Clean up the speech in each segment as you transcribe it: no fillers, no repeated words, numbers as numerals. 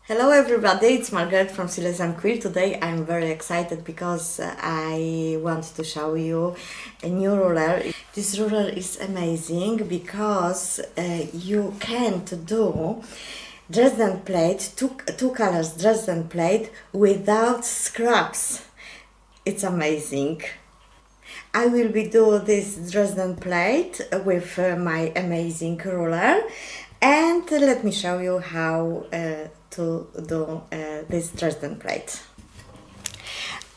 Hello everybody, it's Margaret from Silesian Quilt. Today I'm very excited because I want to show you a new ruler. This ruler is amazing because you can do Dresden plate, two colors Dresden plate without scraps. It's amazing. I will be doing this Dresden plate with my amazing ruler, and let me show you how to do this Dresden plate.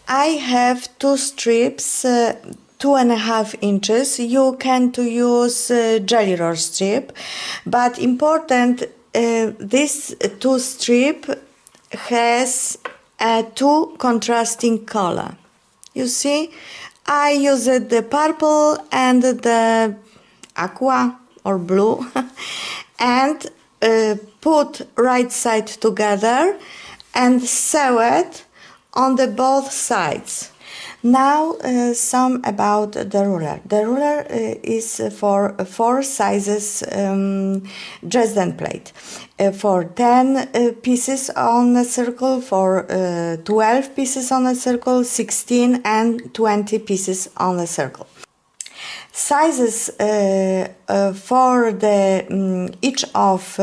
I have two strips, 2.5 inches. You can to use jelly roll strip, but important this two strip has two contrasting color. You see, I used the purple and the aqua or blue and put right side together and sew it on the both sides. Now some about the ruler. The ruler is for 4 sizes Dresden plate. For 10 pieces on a circle, for 12 pieces on a circle, 16 and 20 pieces on a circle. Sizes for the each of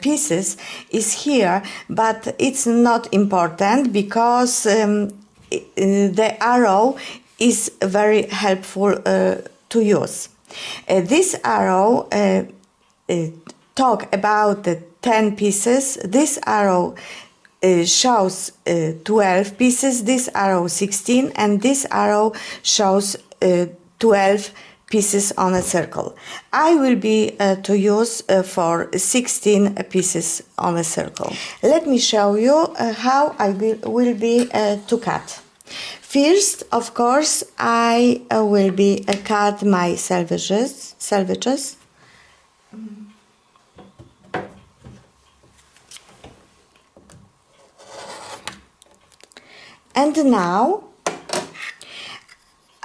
pieces is here, but it's not important because the arrow is very helpful to use. This arrow talk about the 10 pieces. This arrow shows 12 pieces, this arrow 16, and this arrow shows 12 pieces on a circle. I will be to use for 16 pieces on a circle. Let me show you how I will be to cut. First, of course, I will be cut my selvages. And now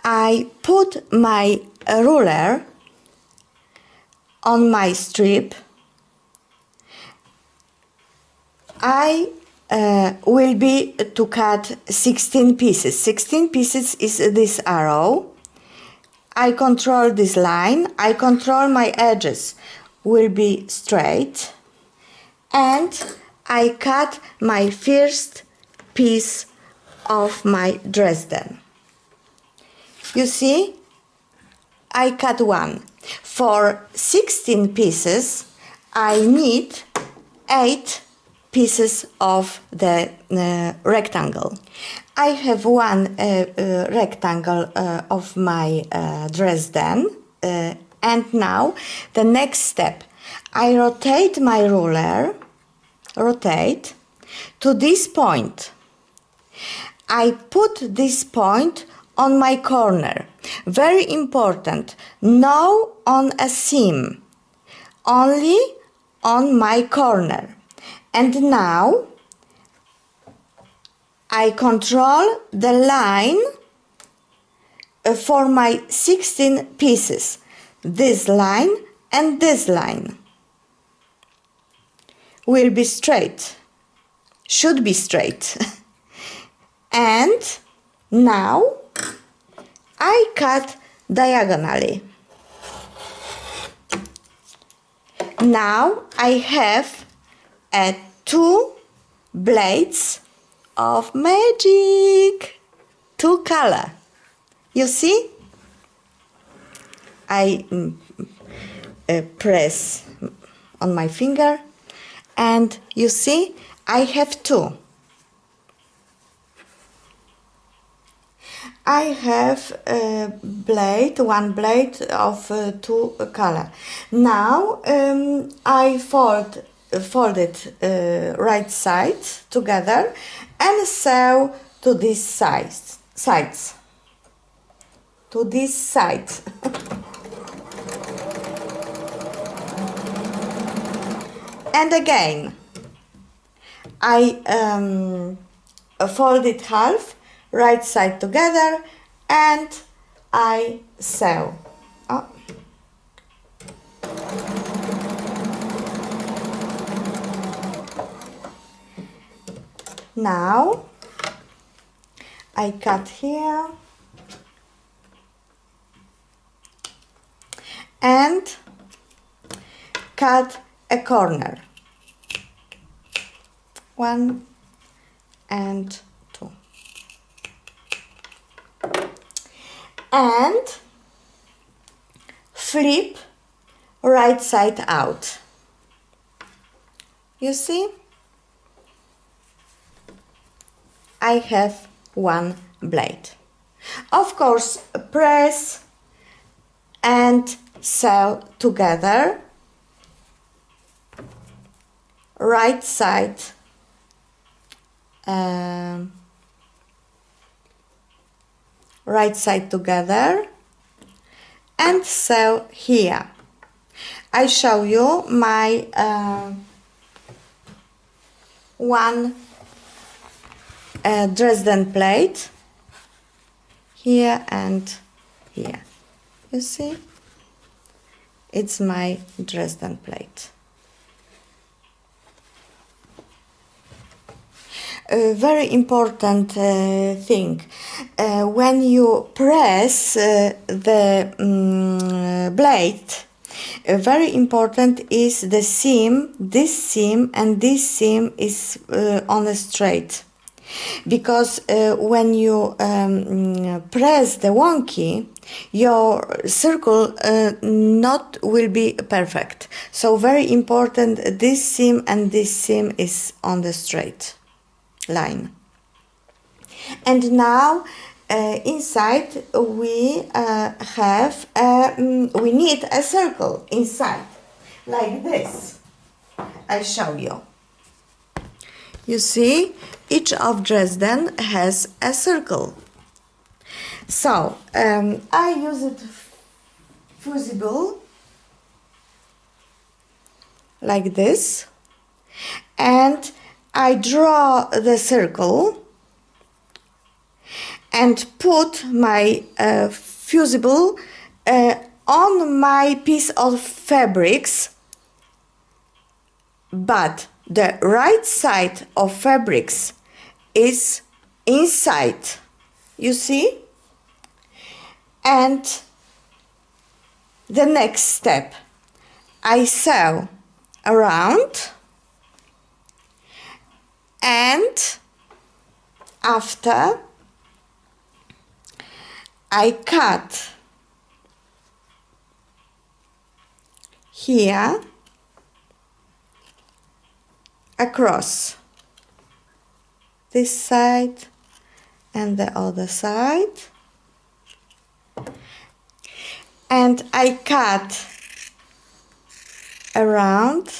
I put my ruler on my strip. I will be to cut 16 pieces. 16 pieces is this arrow. I control this line. I control my edges will be straight. And I cut my first piece of my Dresden. You see, I cut one. For 16 pieces, I need 8 pieces of the rectangle. I have one rectangle of my Dresden, and now the next step. I rotate my ruler, to this point. I put this point on my corner. Very important, no on a seam, only on my corner. And now I control the line for my 16 pieces. This line and this line will be straight, should be straight. And now I cut diagonally. Now I have 2 blades of magic, 2 color. You see? I press on my finger, and you see I have 2. I have one blade of 2 color. Now I fold it right side together and sew to this sides. To this side. And again, I fold it half, right side together, and I sew. Oh. Now I cut here and cut a corner, 1 and 2, and flip right side out. You see, I have 1 blade. Of course, press and sew together, right side together, and sew here. I show you my one Dresden plate here and here. You see, it's my Dresden plate. A very important thing, when you press the blade, very important is the seam, this seam and this seam is on a straight. Because when you press the wonky, your circle not will be perfect. So very important, this seam and this seam is on the straight line. And now inside we we need a circle inside, like this. I show you. You see, each of Dresden has a circle. So I use it fusible like this, and I draw the circle and put my fusible on my piece of fabrics, but the right side of fabrics is inside, you see? And the next step, I sew around, and after I cut here across this side and the other side, and I cut around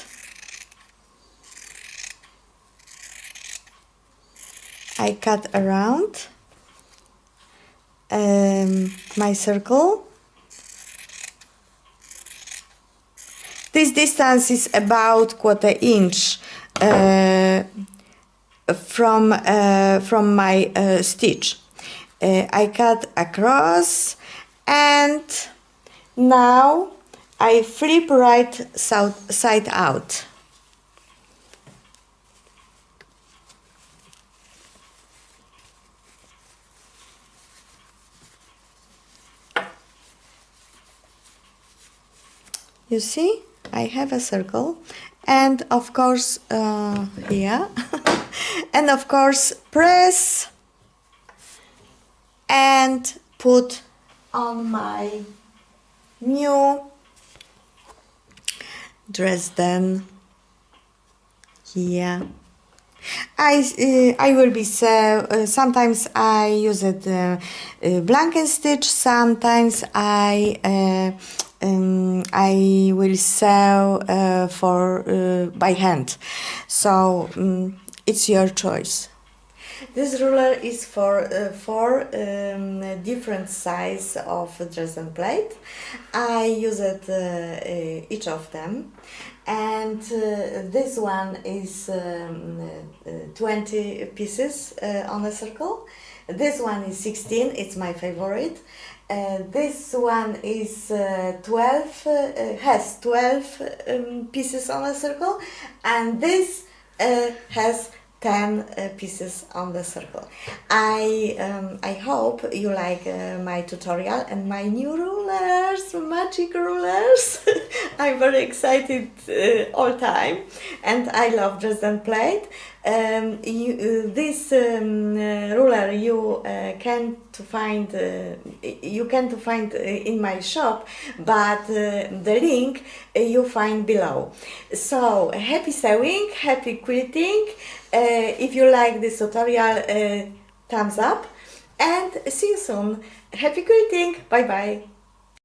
my circle. This distance is about 1/4 inch from my stitch. I cut across, and now I flip right side out. You see, I have a circle, and of course here, and of course press and put on my new Dresden here. I will be sometimes I use it blanket stitch, sometimes I will sew by hand, so it's your choice. This ruler is for 4 different size of Dresden plate. I use it each of them, and this one is 20 pieces on a circle. This one is 16, it's my favorite. This one is 12, has 12 pieces on a circle, and this has 10 pieces on the circle. I hope you like my tutorial and my new rulers, magic rulers. I'm very excited all time, and I love Dresden plate. This ruler you can to find in my shop, but the link you find below. So happy sewing, happy quilting. If you like this tutorial, thumbs up, and see you soon. Happy quilting. Bye bye.